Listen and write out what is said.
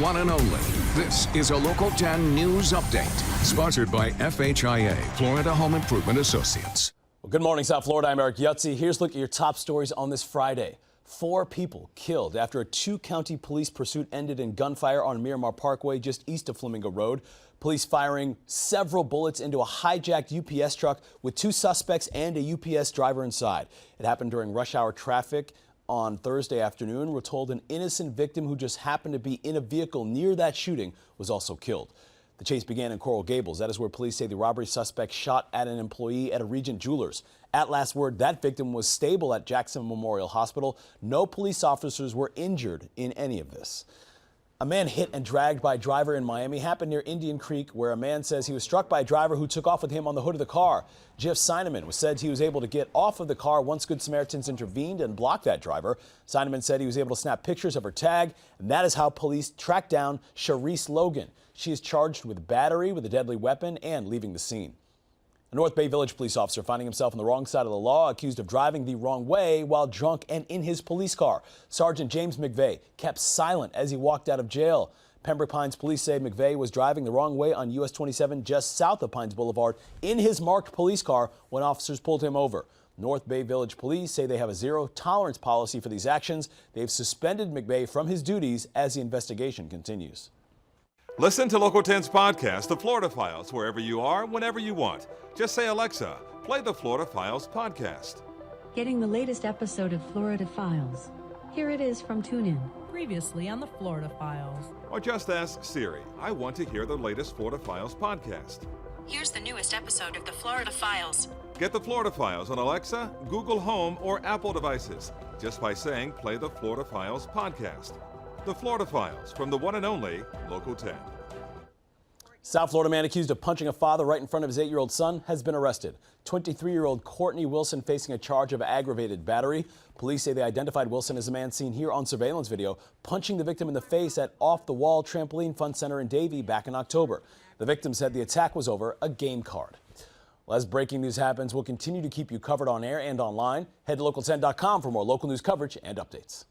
one and only. This is a Local 10 News Update, sponsored by FHIA, Florida Home Improvement Associates. Well, good morning, South Florida. I'm Eric Yutzi. Here's a look at your top stories on this Friday. 4 people killed after a 2-county police pursuit ended in gunfire on Miramar Parkway just east of Flamingo Road. Police firing several bullets into a hijacked UPS truck with 2 suspects and a UPS driver inside. It happened during rush hour traffic on Thursday afternoon. We're told an innocent victim who just happened to be in a vehicle near that shooting was also killed. The chase began in Coral Gables. That is where police say the robbery suspect shot at an employee at a Regent Jewelers. At last word, that victim was stable at Jackson Memorial Hospital. No police officers were injured in any of this. A man hit and dragged by a driver in Miami happened near Indian Creek, where a man says he was struck by a driver who took off with him on the hood of the car. Jeff Seineman said he was able to get off of the car once Good Samaritans intervened and blocked that driver. Seineman said he was able to snap pictures of her tag, and that is how police tracked down Sharice Logan. She is charged with battery with a deadly weapon and leaving the scene. A North Bay Village police officer finding himself on the wrong side of the law, accused of driving the wrong way while drunk and in his police car. Sergeant James McVeigh kept silent as he walked out of jail. Pembroke Pines police say McVeigh was driving the wrong way on US 27 just south of Pines Boulevard in his marked police car when officers pulled him over. North Bay Village police say they have a zero-tolerance policy for these actions. They've suspended McVeigh from his duties as the investigation continues. Listen to Local 10's podcast, The Florida Files, wherever you are, whenever you want. Just say, Alexa, play the Florida Files podcast. Getting the latest episode of Florida Files. Here it is from TuneIn. Previously on the Florida Files. Or just ask Siri, I want to hear the latest Florida Files podcast. Here's the newest episode of the Florida Files. Get the Florida Files on Alexa, Google Home, or Apple devices just by saying, play the Florida Files podcast. The Florida Files from the one and only Local 10. South Florida man accused of punching a father right in front of his 8-year-old son has been arrested. 23-year-old Courtney Wilson facing a charge of aggravated battery. Police say they identified Wilson as a man seen here on surveillance video punching the victim in the face at Off the Wall Trampoline Fun Center in Davie back in October. The victim said the attack was over a game card. Well, as breaking news happens, we'll continue to keep you covered on air and online. Head to local10.com for more local news coverage and updates.